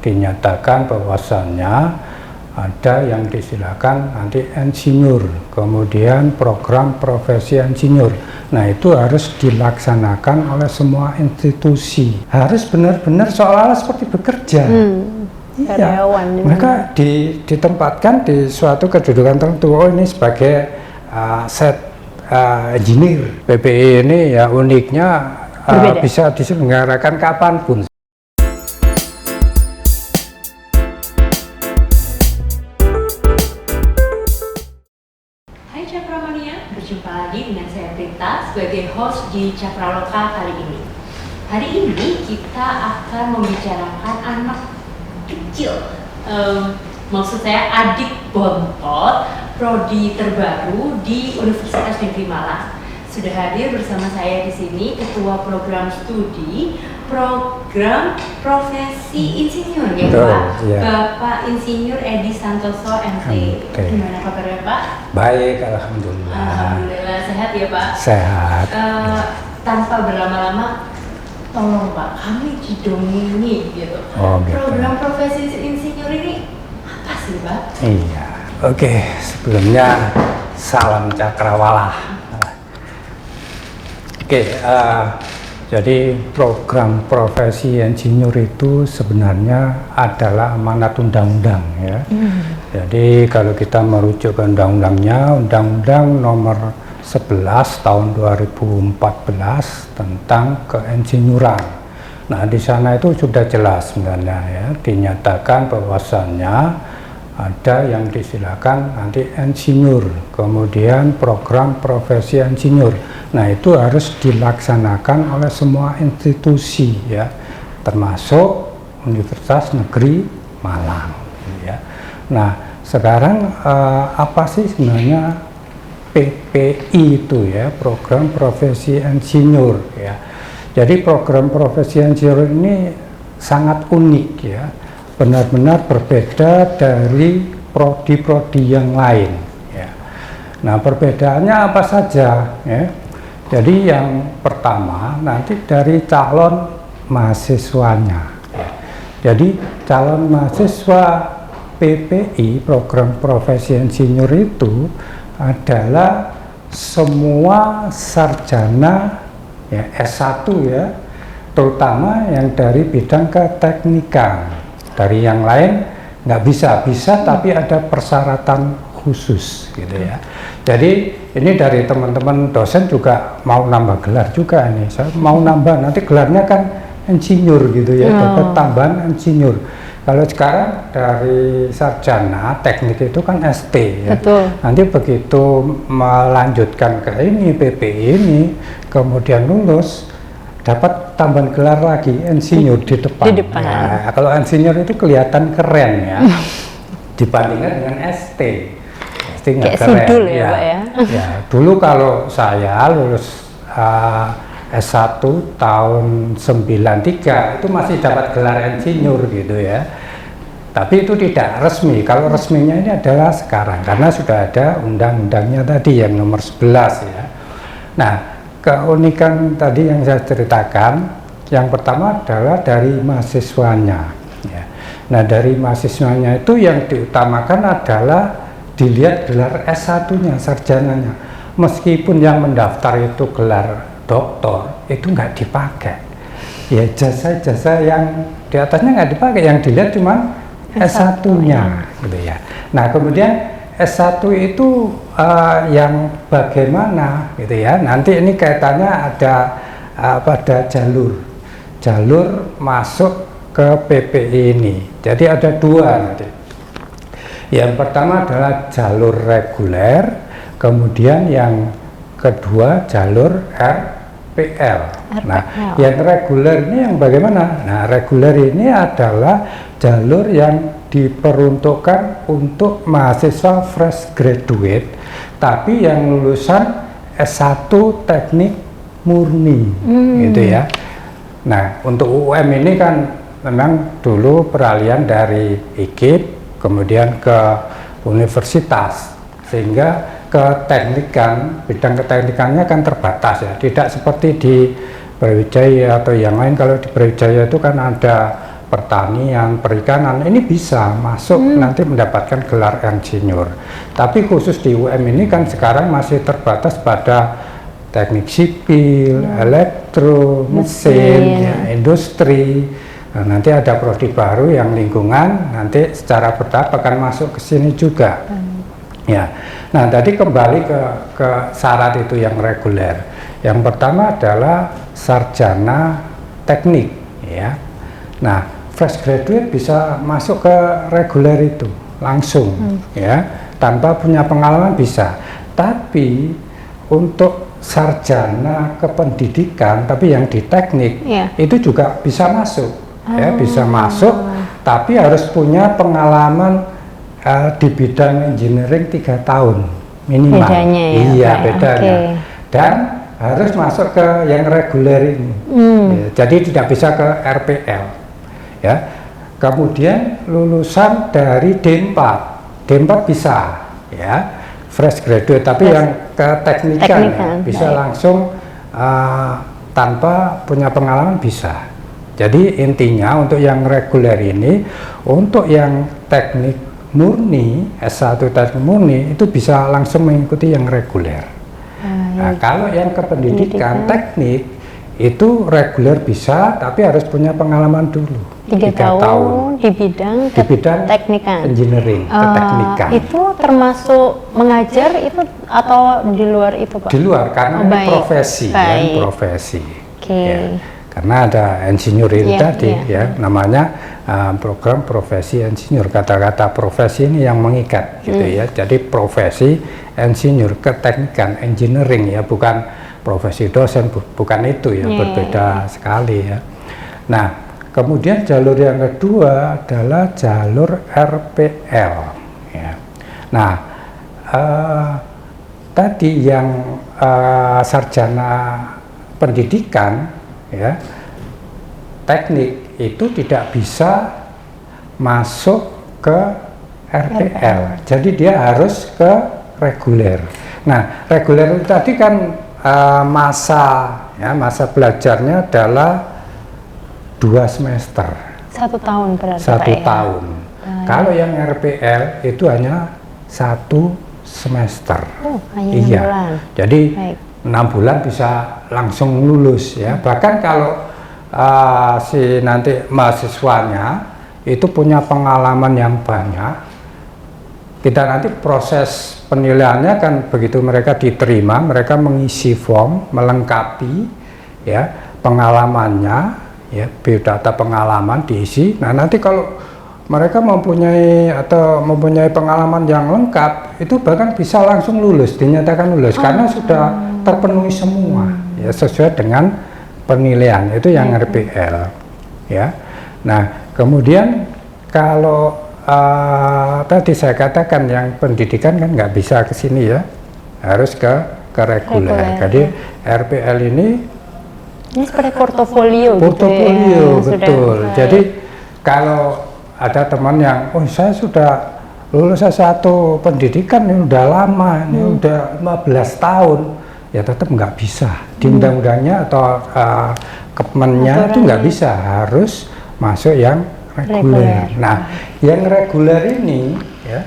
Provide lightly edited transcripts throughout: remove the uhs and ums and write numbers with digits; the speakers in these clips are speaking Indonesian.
dinyatakan bahwasannya ada yang disilakan nanti insinyur, kemudian program profesi insinyur. Nah, itu harus dilaksanakan oleh semua institusi, harus benar-benar seolah-olah seperti bekerja. Karyawan. Mereka ditempatkan di suatu kedudukan tertentu. Oh, ini sebagai set engineer. PPI ini ya uniknya bisa diselenggarakan kapanpun. Hai Cakramania, berjumpa lagi dengan saya Prita sebagai host di Cakraloka kali ini. Hari ini kita akan membicarakan anak kecil, maksud saya adik bontot prodi terbaru di Universitas Negeri Malang. Sudah hadir bersama saya di sini Ketua Program Studi Program Profesi Insinyur, ya Pak? Ya. Bapak Insinyur Edi Santoso MC. Gimana kabarnya Pak? Baik, alhamdulillah. Alhamdulillah, sehat ya Pak? Sehat. Tanpa berlama-lama, tolong Pak, kami didongeni gitu. Gitu. Program Profesi Insinyur ini apa sih Pak? Iya. Oke, sebelumnya salam cakrawala. Jadi program profesi insinyur itu sebenarnya adalah amanat undang-undang ya. Jadi kalau kita merujuk ke undang-undangnya, Undang-Undang Nomor 11 Tahun 2014 tentang keinsinyuran. Nah, di sana itu sudah jelas sebenarnya ya, dinyatakan bahwasannya ada yang disilakan nanti insinyur, kemudian program profesi insinyur. Nah, itu harus dilaksanakan oleh semua institusi ya, termasuk Universitas Negeri Malang ya. Nah, sekarang apa sih sebenarnya PPI itu ya, program profesi insinyur ya. Jadi program profesi insinyur ini sangat unik ya, benar-benar berbeda dari prodi-prodi yang lain ya. Nah, perbedaannya apa saja ya? Jadi yang pertama nanti dari calon mahasiswanya ya. Jadi calon mahasiswa PPI program profesi insinyur itu adalah semua sarjana ya, S1 ya, terutama yang dari bidang keteknikan. Dari yang lain nggak bisa tapi ada persyaratan khusus gitu ya. Jadi ini dari teman-teman dosen juga mau nambah gelar juga nih. Saya mau nambah, nanti gelarnya kan insinyur gitu ya, dapat tambahan insinyur. Kalau sekarang dari sarjana teknik itu kan ST ya. Betul. Nanti begitu melanjutkan ke ini PPI ini, kemudian lulus dapat tambahan gelar lagi insinyur di depan. Di depan. Ya, kalau insinyur itu kelihatan keren ya, dibandingkan dengan ST. ST nggak keren. Sudul ya, Pak ya. Ya, dulu kalau saya lulus S1 tahun 93 itu masih dapat gelar insinyur gitu ya. Tapi itu tidak resmi. Kalau resminya ini adalah sekarang karena sudah ada undang-undangnya tadi yang nomor 11 ya. Nah, keunikan tadi yang saya ceritakan, yang pertama adalah dari mahasiswanya ya. Nah, dari mahasiswanya itu yang diutamakan adalah dilihat gelar S1-nya, sarjananya. Meskipun yang mendaftar itu gelar doktor, itu nggak dipakai ya, jasa-jasa yang di atasnya nggak dipakai, yang dilihat cuma S1-nya gitu ya. Nah, kemudian S1 itu yang bagaimana gitu ya, nanti ini kaitannya ada pada jalur masuk ke PPI ini. Jadi ada dua nanti. Yang pertama adalah jalur reguler, kemudian yang kedua jalur RPL. Nah, yang reguler ini yang bagaimana? Nah, reguler ini adalah jalur yang diperuntukkan untuk mahasiswa fresh graduate, tapi yang lulusan S1 teknik murni, gitu ya. Nah, untuk UM ini kan memang dulu peralihan dari IKIP kemudian ke universitas, sehingga keteknikan, bidang keteknikannya kan terbatas ya, tidak seperti di Brawijaya atau yang lain. Kalau di Brawijaya itu kan ada pertanian, perikanan, ini bisa masuk nanti mendapatkan gelar insinyur. Tapi khusus di UM ini kan sekarang masih terbatas pada teknik sipil, elektro, mesin, ya, industri. Nah, nanti ada prodi baru yang lingkungan, nanti secara bertahap akan masuk ke sini juga. Ya, nah tadi kembali ke syarat itu yang reguler. Yang pertama adalah sarjana teknik, ya. Nah, fresh graduate bisa masuk ke reguler itu langsung, ya, tanpa punya pengalaman bisa. Tapi untuk sarjana kependidikan, tapi yang di teknik, itu juga bisa masuk. Ya, bisa masuk, tapi harus punya pengalaman di bidang engineering 3 tahun minimal. Bedanya ya, iya, Pak, bedanya. Dan harus masuk ke yang reguler ini. Ya, jadi tidak bisa ke RPL. Ya. Kemudian lulusan dari D4 bisa, ya, fresh graduate. Tapi yang ke teknikan ya, bisa langsung tanpa punya pengalaman bisa. Jadi intinya untuk yang reguler ini, untuk yang teknik murni, S1 teknik murni itu bisa langsung mengikuti yang reguler. Nah, kalau yang kependidikan teknik itu reguler bisa, tapi harus punya pengalaman dulu. 3 tahun di bidang teknikan, engineering, keteknikan. Itu termasuk mengajar itu atau di luar itu, Pak? Di luar, karena ini profesi, ya, profesi. Ya. Karena ada insinyur ini tadi, ya, namanya program profesi insinyur. Kata-kata profesi ini yang mengikat, gitu ya. Jadi profesi insinyur keteknikan, engineering, ya, bukan profesi dosen, bukan itu ya, berbeda sekali ya. Nah, kemudian jalur yang kedua adalah jalur RPL. Ya. Nah, tadi yang sarjana pendidikan, ya, teknik itu tidak bisa masuk ke RPL. Jadi dia harus ke reguler. Nah, reguler itu tadi kan masa belajarnya adalah 2 semester. 1 tahun berarti. 1 tahun. Kalau yang RPL itu hanya 1 semester. Hanya 6 bulan. Jadi 6 bulan bisa langsung lulus, ya. Bahkan kalau si nanti mahasiswanya itu punya pengalaman yang banyak, kita nanti proses penilaiannya kan begitu mereka diterima, mereka mengisi form, melengkapi, ya, pengalamannya, ya, biodata pengalaman diisi. Nah, nanti kalau mereka mempunyai pengalaman yang lengkap, itu bahkan bisa langsung lulus, dinyatakan lulus karena sudah terpenuhi semua, ya, sesuai dengan penilaian itu yang RPL, ya. Nah, kemudian kalau tadi saya katakan yang pendidikan kan nggak bisa ke sini, ya, harus ke reguler. Jadi RPL ini seperti portofolio, portofolio, gitu ya. Betul. Jadi kalau ada teman yang, oh saya sudah lulus S1 pendidikan ini udah lama, ini udah 15 tahun, ya tetap nggak bisa. Di undang-undangnya atau Kemennya itu nggak bisa, harus masuk yang reguler. Nah, yang reguler ini, ya,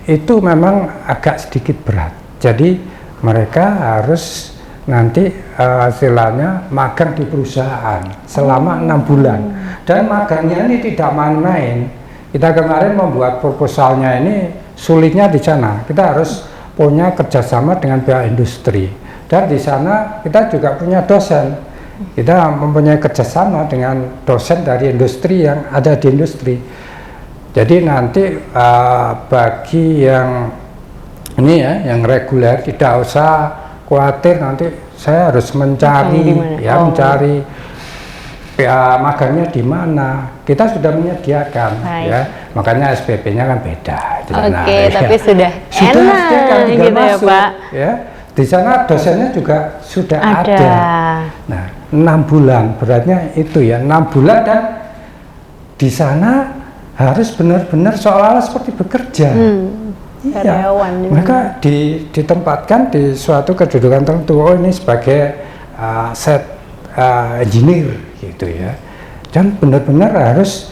itu memang agak sedikit berat. Jadi mereka harus nanti istilahnya magang di perusahaan selama 6 bulan. Dan magangnya ini tidak main-main. Kita kemarin membuat proposalnya ini sulitnya di sana. Kita harus punya kerjasama dengan pihak industri. Dan di sana kita juga punya dosen. Kita mempunyai kerjasama dengan dosen dari industri yang ada di industri. Jadi nanti bagi yang ini, ya, yang reguler tidak usah khawatir nanti saya harus mencari, ya, mencari magangnya di mana. Kita sudah menyediakan, ya, makanya SPP-nya kan beda. Tapi sudah enak gitu ya, Pak. Ya, di sana dosennya juga sudah ada. Nah, 6 bulan beratnya itu, ya, 6 bulan dan di sana harus benar-benar seolah-olah seperti bekerja. Iya, mereka ditempatkan di suatu kedudukan tertentu. Oh, ini sebagai engineer, gitu ya. Dan benar-benar harus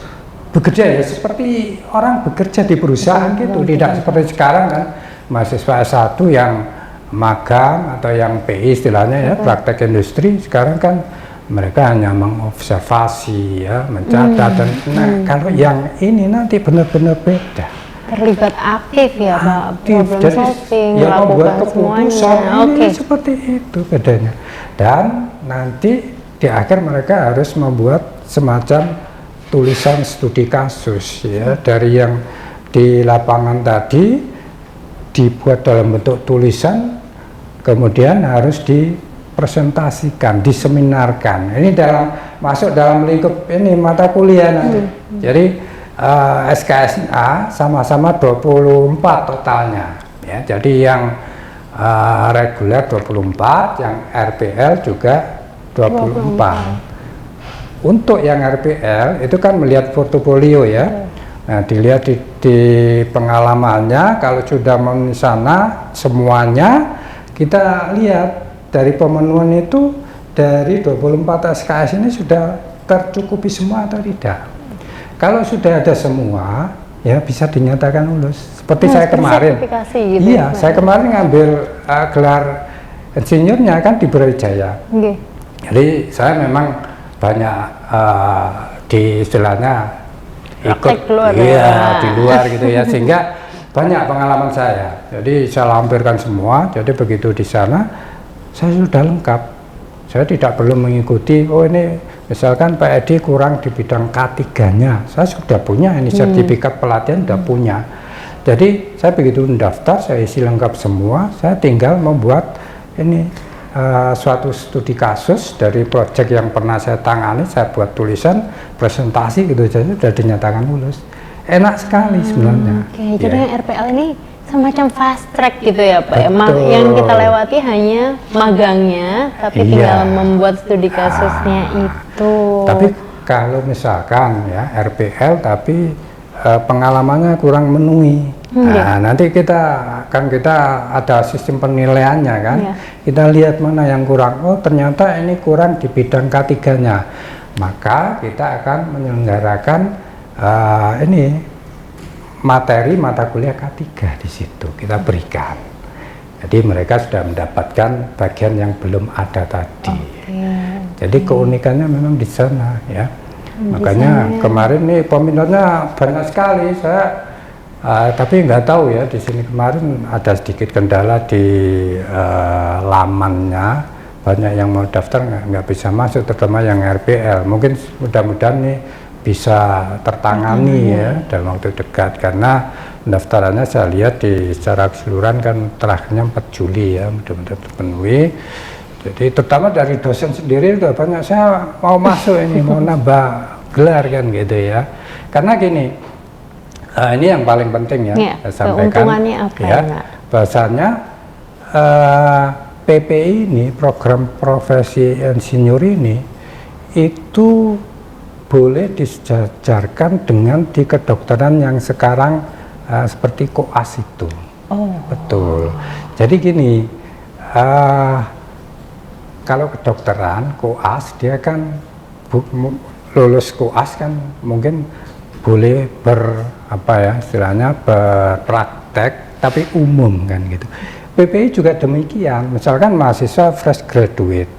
bekerja ya seperti orang bekerja di perusahaan gitu, tidak seperti sekarang kan mahasiswa S1 yang magang atau yang PI istilahnya ya, praktek industri. Sekarang kan mereka hanya mengobservasi ya, mencatat dan kalau yang ini nanti benar-benar beda. Terlibat aktif ya Pak, problem Jadi solving, yang membuat melakukan keputusan semuanya. ini seperti itu bedanya. Dan nanti di akhir mereka harus membuat semacam tulisan studi kasus ya, dari yang di lapangan tadi dibuat dalam bentuk tulisan, kemudian harus dipresentasikan, diseminarkan. Ini masuk dalam lingkup ini mata kuliah nanti. Jadi SKSA sama-sama 24 totalnya ya. Jadi yang reguler 24, yang RPL juga 24. Untuk yang RPL itu kan melihat portofolio ya. Nah, dilihat di pengalamannya, kalau sudah memenuhi sana semuanya, kita lihat dari pemenuhan itu dari 24 SKS ini sudah tercukupi semua atau tidak. Kalau sudah ada semua, ya bisa dinyatakan lulus. Seperti saya kemarin. Gitu iya, saya kemarin ngambil gelar insinyurnya kan di Brawijaya. Jadi saya memang banyak di istilahnya ikut di luar gitu ya, sehingga banyak pengalaman saya. Jadi saya lampirkan semua. Jadi begitu di sana saya sudah lengkap. Saya tidak perlu mengikuti, oh ini misalkan Pak Edi kurang di bidang K3-nya, saya sudah punya ini sertifikat pelatihan, sudah punya. Jadi saya begitu mendaftar, saya isi lengkap semua, saya tinggal membuat ini suatu studi kasus dari proyek yang pernah saya tangani, saya buat tulisan, presentasi gitu saja sudah dinyatakan lulus. Enak sekali sebenarnya. Jadi yang RPL ini semacam fast track gitu ya Pak. Yang kita lewati hanya magangnya, tapi tinggal membuat studi kasusnya itu. Tapi kalau misalkan ya RPL tapi pengalamannya kurang memenuhi, nah nanti kita ada sistem penilaiannya kan, kita lihat mana yang kurang. Oh ternyata ini kurang di bidang K3-nya, maka kita akan menyelenggarakan ini materi mata kuliah K3 di situ kita berikan. Jadi mereka sudah mendapatkan bagian yang belum ada tadi. Jadi keunikannya memang di sana ya. Makanya kemarin nih peminatnya banyak sekali. Saya tapi nggak tahu ya, di sini kemarin ada sedikit kendala di lamannya, banyak yang mau daftar nggak bisa masuk, terutama yang RPL. Mungkin mudah-mudahan nih bisa tertangani ya dalam waktu dekat, karena pendaftarannya saya lihat secara keseluruhan kan terakhirnya 4 Juli ya, mudah-mudahan terpenuhi. Jadi terutama dari dosen sendiri udah banyak, saya mau masuk ini, mau nambah gelar kan gitu ya. Karena gini, ini yang paling penting ya, saya sampaikan ya, bahasanya PPI ini, program profesi insinyur ini, itu boleh disejajarkan dengan di kedokteran yang sekarang seperti koas itu. Betul. Jadi gini, kalau kedokteran koas dia kan lulus koas kan mungkin boleh istilahnya berpraktek tapi umum kan gitu. PPI juga demikian. Misalkan mahasiswa fresh graduate,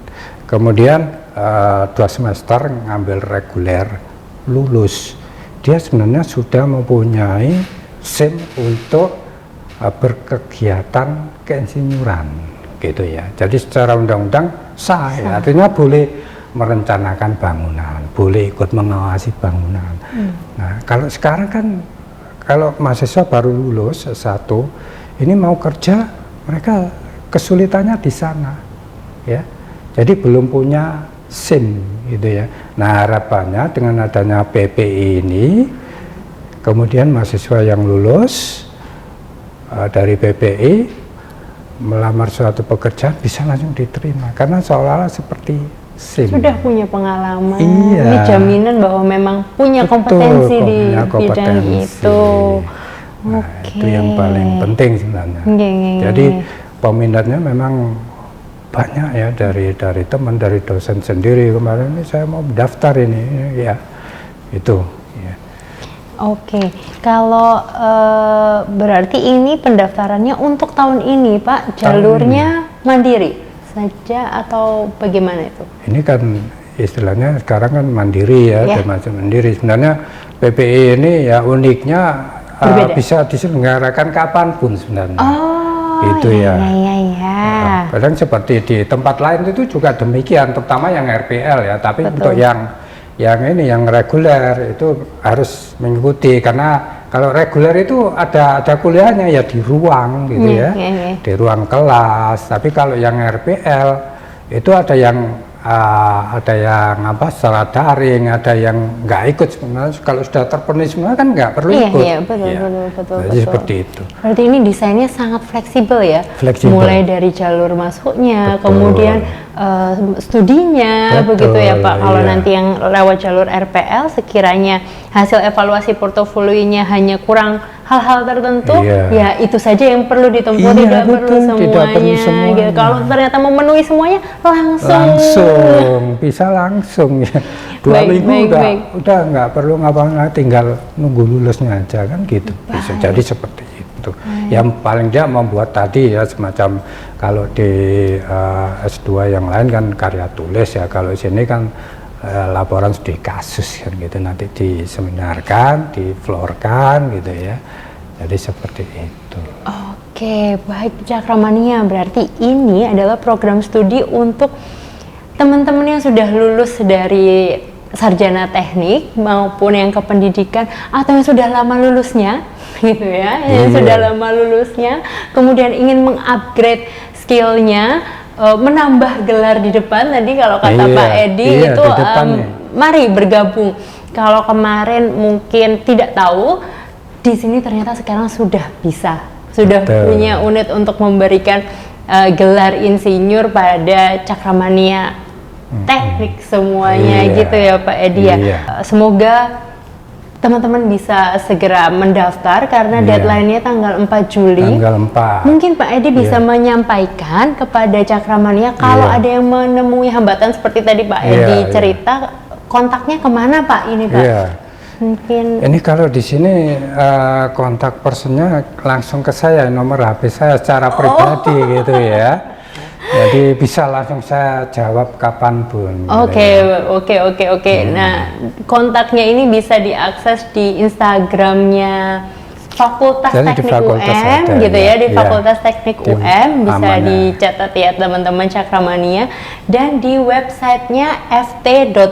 kemudian 2 semester ngambil reguler, lulus, dia sebenarnya sudah mempunyai SIM untuk berkegiatan keinsinyuran gitu ya. Jadi secara undang-undang sah ya, artinya boleh merencanakan bangunan, boleh ikut mengawasi bangunan. Nah kalau sekarang kan kalau mahasiswa baru lulus S1 ini mau kerja, mereka kesulitannya di sana ya. Jadi belum punya SIM gitu ya. Nah harapannya dengan adanya PPI ini, kemudian mahasiswa yang lulus dari PPI melamar suatu pekerjaan bisa langsung diterima, karena seolah-olah seperti SIM. Sudah punya pengalaman, ini jaminan bahwa memang punya kompetensi di bidang itu. Nah, itu yang paling penting sebenarnya. Jadi peminatnya memang banyak ya, dari teman, dari dosen sendiri. Kemarin ini saya mau daftar ini ya, itu ya. Oke, kalau berarti ini pendaftarannya untuk tahun ini Pak, jalurnya mandiri saja atau bagaimana itu? Ini kan istilahnya sekarang kan mandiri ya, termasuk mandiri. Sebenarnya PPI ini ya uniknya bisa diselenggarakan kapanpun sebenarnya. Oh, itu ya. Kadang seperti di tempat lain itu juga demikian, terutama yang RPL ya. Tapi untuk yang reguler itu harus mengikuti, karena kalau reguler itu ada kuliahnya ya di ruang gitu ya, di ruang kelas. Tapi kalau yang RPL itu ada yang secara daring, ada yang nggak ikut sebenarnya. Kalau sudah terpenuhi semua kan nggak perlu ikut. Iya, betul. Jadi seperti itu. Berarti ini desainnya sangat fleksibel ya. Fleksibel. Mulai dari jalur masuknya, kemudian studinya, begitu ya Pak. Kalau nanti yang lewat jalur RPL, sekiranya hasil evaluasi portofolionya hanya kurang hal-hal tertentu, ya itu saja yang perlu ditempuh, tidak perlu semuanya. Gitu. Kalau ternyata memenuhi semuanya, langsung bisa langsung ya. 2 minggu udah nggak perlu ngapa-ngapain, tinggal nunggu lulusnya aja kan gitu. Bisa jadi seperti itu. Yang paling dia membuat tadi ya semacam, kalau di S2 yang lain kan karya tulis ya, kalau sini kan laporan studi kasus kan gitu, nanti diseminarkan, diflorkan gitu ya. Jadi seperti itu. Oke, baik Cakramania, berarti ini adalah program studi untuk teman-teman yang sudah lulus dari sarjana teknik maupun yang kependidikan atau yang sudah lama lulusnya gitu ya, yang sudah lama lulusnya kemudian ingin mengupgrade skillnya, menambah gelar di depan. Tadi kalau kata Pak Edi itu mari bergabung. Kalau kemarin mungkin tidak tahu, di sini ternyata sekarang sudah bisa, sudah punya unit untuk memberikan gelar insinyur pada Cakramania teknik semuanya gitu ya Pak Edi ya. Semoga teman-teman bisa segera mendaftar karena deadline-nya tanggal 4 Juli. Tanggal 4. Mungkin Pak Edi bisa menyampaikan kepada Cakramania kalau ada yang menemui hambatan seperti tadi Pak Edi cerita, kontaknya kemana Pak ini Pak? Mungkin ini kalau di sini kontak personnya langsung ke saya, nomor HP saya secara pribadi gitu ya. Jadi bisa langsung saya jawab kapanpun. Oke. Nah, kontaknya ini bisa diakses di Instagramnya Fakultas Teknik UM gitu ya, di Fakultas Teknik UM bisa dicatat ya teman-teman Cakramania, dan di websitenya ft.um.ac.id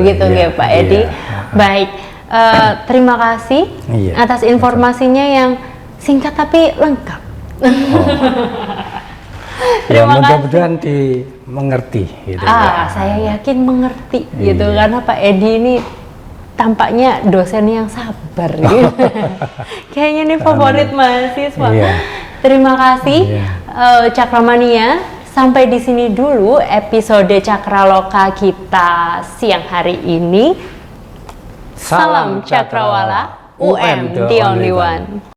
begitu ya Pak Edi. Baik, terima kasih atas informasinya yang singkat tapi lengkap. Mudah-mudahan dimengerti gitu. Saya yakin mengerti gitu, karena Pak Edi ini tampaknya dosen yang sabar gitu. Kayaknya ini favorit mahasiswa. Terima kasih Cakramania. Sampai di sini dulu episode Cakraloka kita siang hari ini. Salam Cakrawala, UM the only one.